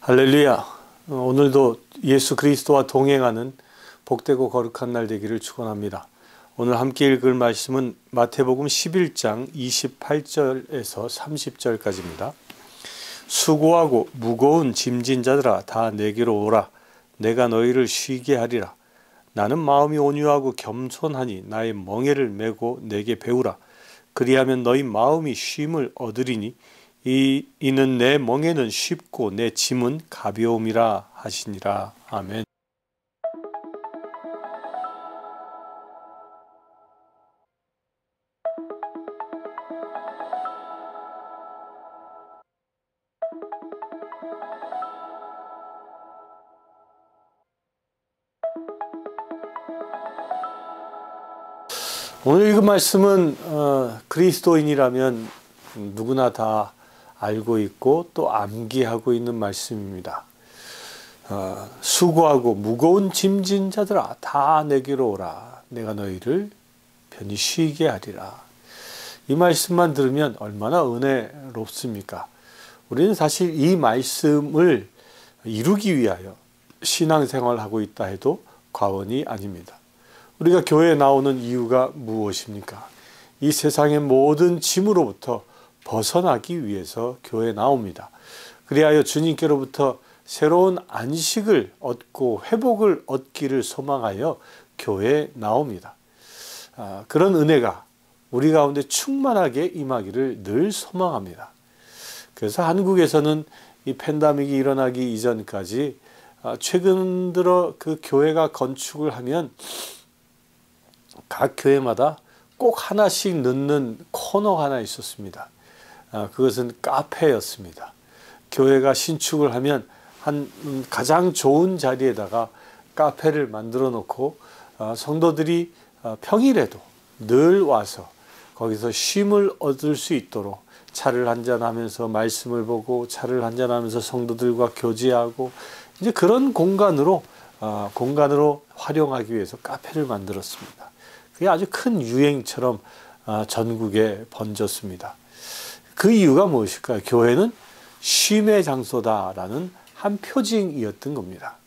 할렐루야. 오늘도 예수 그리스도와 동행하는 복되고 거룩한 날 되기를 축원합니다. 오늘 함께 읽을 말씀은 마태복음 11장 28절에서 30절까지입니다. 수고하고 무거운 짐진 자들아 다 내게로 오라. 내가 너희를 쉬게 하리라. 나는 마음이 온유하고 겸손하니 나의 멍에를 메고 내게 배우라. 그리하면 너희 마음이 쉼을 얻으리니 이는 내 멍에는 쉽고 내 짐은 가벼움이라 하시니라. 아멘. 오늘 읽은 말씀은 그리스도인이라면 누구나 다 알고 있고 또 암기하고 있는 말씀입니다. 수고하고 무거운 짐진 자들아 다 내게로 오라. 내가 너희를 편히 쉬게 하리라. 이 말씀만 들으면 얼마나 은혜롭습니까? 우리는 사실 이 말씀을 이루기 위하여 신앙생활하고 있다 해도 과언이 아닙니다. 우리가 교회에 나오는 이유가 무엇입니까? 이 세상의 모든 짐으로부터 벗어나기 위해서 교회에 나옵니다. 그리하여 주님께로부터 새로운 안식을 얻고 회복을 얻기를 소망하여 교회에 나옵니다. 그런 은혜가 우리 가운데 충만하게 임하기를 늘 소망합니다. 그래서 한국에서는 이 팬데믹이 일어나기 이전까지 최근 들어 그 교회가 건축을 하면 각 교회마다 꼭 하나씩 넣는 코너 하나 있었습니다. 그것은 카페였습니다. 교회가 신축을 하면 한 가장 좋은 자리에다가 카페를 만들어 놓고 성도들이 평일에도 늘 와서 거기서 쉼을 얻을 수 있도록 차를 한잔하면서 말씀을 보고 차를 한잔하면서 성도들과 교제하고 이제 그런 공간으로 활용하기 위해서 카페를 만들었습니다. 그게 아주 큰 유행처럼 전국에 번졌습니다. 그 이유가 무엇일까요? 교회는 쉼의 장소다라는 한 표징이었던 겁니다.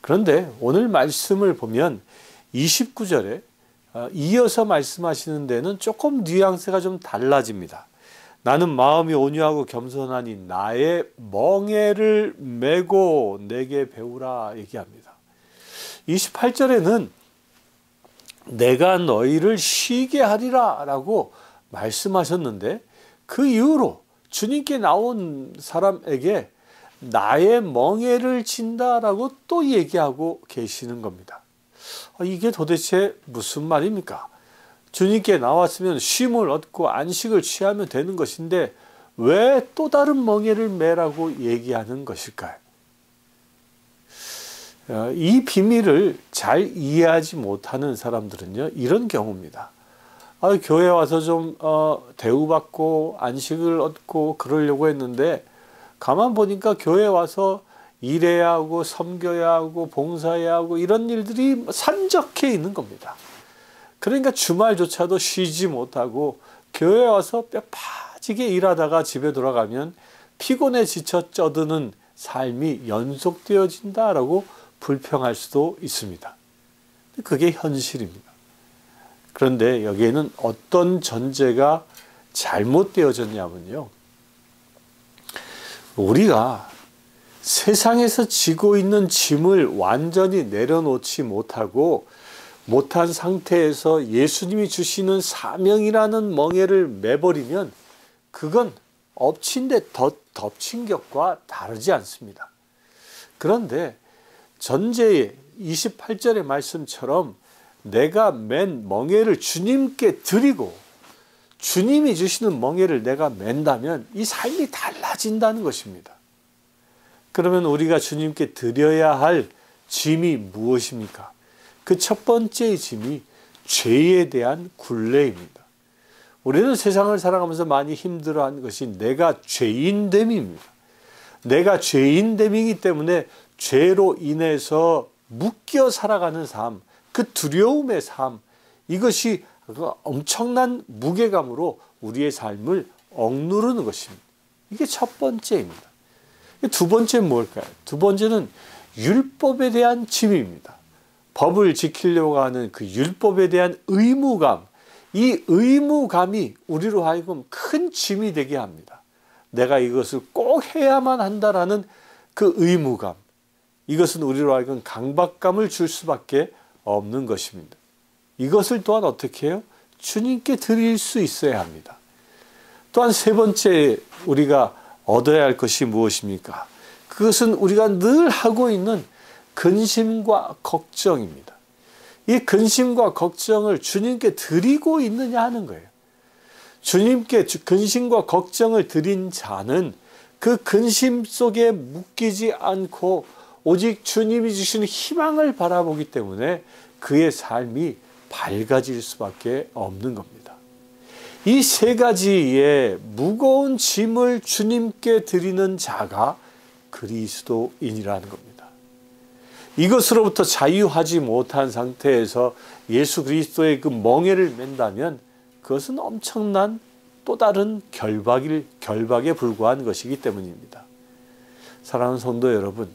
그런데 오늘 말씀을 보면 29절에 이어서 말씀하시는 데는 조금 뉘앙스가 좀 달라집니다. 나는 마음이 온유하고 겸손하니 나의 멍에를 메고 내게 배우라 얘기합니다. 28절에는 내가 너희를 쉬게 하리라 라고 말씀하셨는데 그 이후로 주님께 나온 사람에게 나의 멍에를 진다라고 또 얘기하고 계시는 겁니다. 이게 도대체 무슨 말입니까? 주님께 나왔으면 쉼을 얻고 안식을 취하면 되는 것인데 왜 또 다른 멍에를 메라고 얘기하는 것일까요? 이 비밀을 잘 이해하지 못하는 사람들은요, 이런 경우입니다. 교회 와서 좀 대우받고 안식을 얻고 그러려고 했는데 가만 보니까 교회 와서 일해야 하고 섬겨야 하고 봉사해야 하고 이런 일들이 산적해 있는 겁니다. 그러니까 주말조차도 쉬지 못하고 교회 와서 뼈 파지게 일하다가 집에 돌아가면 피곤해 지쳐 쩌드는 삶이 연속되어진다라고 불평할 수도 있습니다. 그게 현실입니다. 그런데 여기에는 어떤 전제가 잘못되어졌냐면요. 우리가 세상에서 지고 있는 짐을 완전히 내려놓지 못한 상태에서 예수님이 주시는 사명이라는 멍에를 메버리면 그건 엎친 데 덮친 격과 다르지 않습니다. 그런데 전제의 28절의 말씀처럼 내가 맨 멍에를 주님께 드리고 주님이 주시는 멍에를 내가 맨다면 이 삶이 달라진다는 것입니다. 그러면 우리가 주님께 드려야 할 짐이 무엇입니까? 그 첫 번째 짐이 죄에 대한 굴레입니다. 우리는 세상을 살아가면서 많이 힘들어하는 것이 내가 죄인됨입니다. 내가 죄인됨이기 때문에 죄로 인해서 묶여 살아가는 삶, 그 두려움의 삶, 이것이 그 엄청난 무게감으로 우리의 삶을 억누르는 것입니다. 이게 첫 번째입니다. 두 번째는 뭘까요? 두 번째는 율법에 대한 짐입니다. 법을 지키려고 하는 그 율법에 대한 의무감, 이 의무감이 우리로 하여금 큰 짐이 되게 합니다. 내가 이것을 꼭 해야만 한다라는 그 의무감, 이것은 우리로 하여금 강박감을 줄 수밖에 없는 것입니다. 이것을 또한 어떻게 해요? 주님께 드릴 수 있어야 합니다. 또한 세 번째 우리가 얻어야 할 것이 무엇입니까? 그것은 우리가 늘 하고 있는 근심과 걱정입니다. 이 근심과 걱정을 주님께 드리고 있느냐 하는 거예요. 주님께 근심과 걱정을 드린 자는 그 근심 속에 묶이지 않고 오직 주님이 주시는 희망을 바라보기 때문에 그의 삶이 밝아질 수밖에 없는 겁니다. 이 세 가지의 무거운 짐을 주님께 드리는 자가 그리스도인이라는 겁니다. 이것으로부터 자유하지 못한 상태에서 예수 그리스도의 그 멍에를 맨다면 그것은 엄청난 또 다른 결박에 불과한 것이기 때문입니다. 사랑하는 성도 여러분,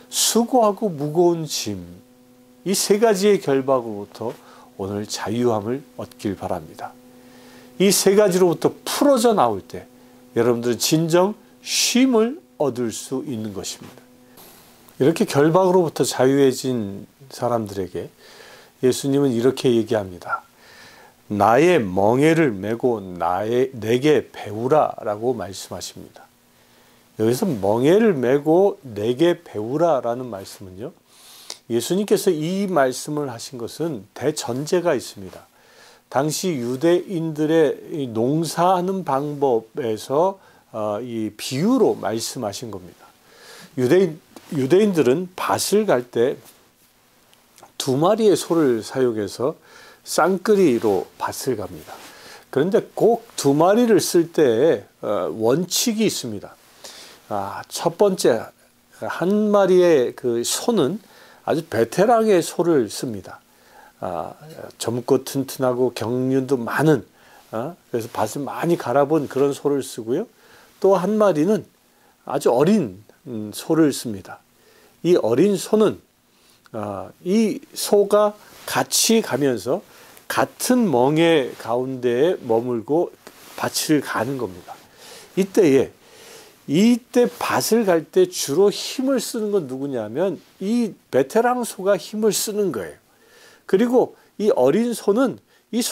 수고하고 무거운 짐, 이 세 가지의 결박으로부터 오늘 자유함을 얻길 바랍니다. 이 세 가지로부터 풀어져 나올 때 여러분들은 진정 쉼을 얻을 수 있는 것입니다. 이렇게 결박으로부터 자유해진 사람들에게 예수님은 이렇게 얘기합니다. 나의 멍에를 메고 내게 배우라 라고 말씀하십니다. 여기서 멍에를 메고 내게 배우라 라는 말씀은요, 예수님께서 이 말씀을 하신 것은 대전제가 있습니다. 당시 유대인들의 농사하는 방법에서 이 비유로 말씀하신 겁니다. 유대인들은 밭을 갈 때 두 마리의 소를 사용해서 쌍끌이로 밭을 갑니다. 그런데 꼭 두 마리를 쓸 때 원칙이 있습니다. 첫 번째, 한 마리의 그 소는 아주 베테랑의 소를 씁니다. 젊고 튼튼하고 경륜도 많은, 그래서 밭을 많이 갈아본 그런 소를 쓰고요. 또 한 마리는 아주 어린 소를 씁니다. 이 어린 소는 이 소가 같이 가면서 같은 멍에 가운데에 머물고 밭을 가는 겁니다. 이때 밭을 갈 때 주로 힘을 쓰는 건 누구냐면 이 베테랑 소가 힘을 쓰는 거예요. 그리고 이 어린 소는 이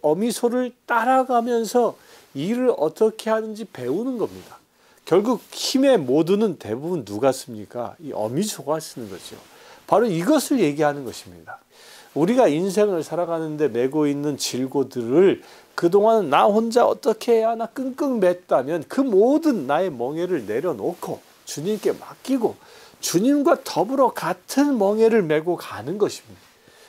어미 소를 따라가면서 일을 어떻게 하는지 배우는 겁니다. 결국 힘의 모두는 대부분 누가 씁니까? 이 어미 소가 쓰는 거죠. 바로 이것을 얘기하는 것입니다. 우리가 인생을 살아가는데 메고 있는 질고들을 그동안 나 혼자 어떻게 해야 하나 끙끙 맸다면 그 모든 나의 멍에를 내려놓고 주님께 맡기고 주님과 더불어 같은 멍에를 메고 가는 것입니다.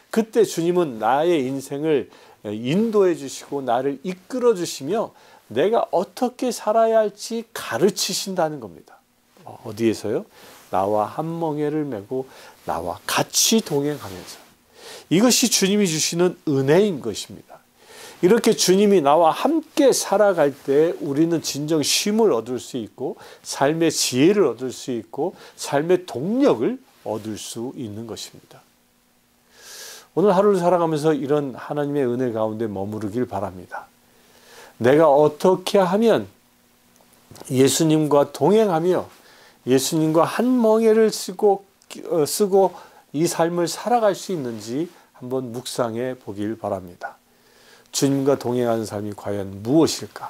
그때 주님은 나의 인생을 인도해 주시고 나를 이끌어 주시며 내가 어떻게 살아야 할지 가르치신다는 겁니다. 어디에서요? 나와 한 멍에를 메고 나와 같이 동행하면서. 이것이 주님이 주시는 은혜인 것입니다. 이렇게 주님이 나와 함께 살아갈 때 우리는 진정 쉼을 얻을 수 있고 삶의 지혜를 얻을 수 있고 삶의 동력을 얻을 수 있는 것입니다. 오늘 하루를 살아가면서 이런 하나님의 은혜 가운데 머무르길 바랍니다. 내가 어떻게 하면 예수님과 동행하며 예수님과 한 멍에를 쓰고 이 삶을 살아갈 수 있는지 한번 묵상해 보길 바랍니다. 주님과 동행하는 삶이 과연 무엇일까?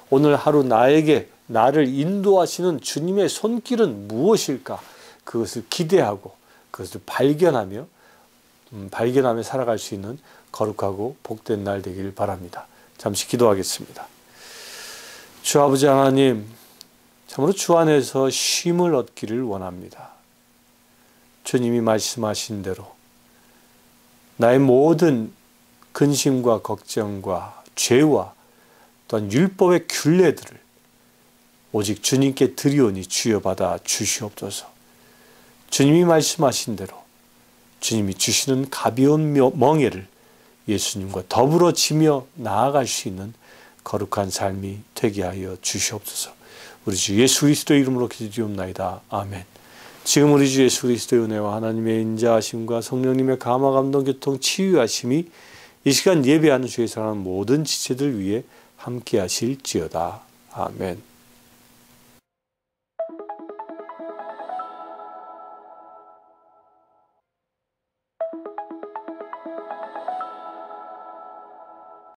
오늘 하루 나를 인도하시는 주님의 손길은 무엇일까? 그것을 기대하고 그것을 발견하며 살아갈 수 있는 거룩하고 복된 날 되길 바랍니다. 잠시 기도하겠습니다. 주 아버지 하나님, 참으로 주 안에서 쉼을 얻기를 원합니다. 주님이 말씀하신 대로 나의 모든 근심과 걱정과 죄와 또한 율법의 균례들을 오직 주님께 드리오니 주여 받아 주시옵소서. 주님이 말씀하신 대로 주님이 주시는 가벼운 멍에를 예수님과 더불어 지며 나아갈 수 있는 거룩한 삶이 되게 하여 주시옵소서. 우리 주 예수 그리스도의 이름으로 기도드리옵나이다. 아멘. 지금 우리 주 예수 그리스도의 은혜와 하나님의 인자하심과 성령님의 감화 감동 교통 치유하심이 이 시간 예배하는 주의 사람 모든 지체들 위해 함께 하실지어다. 아멘.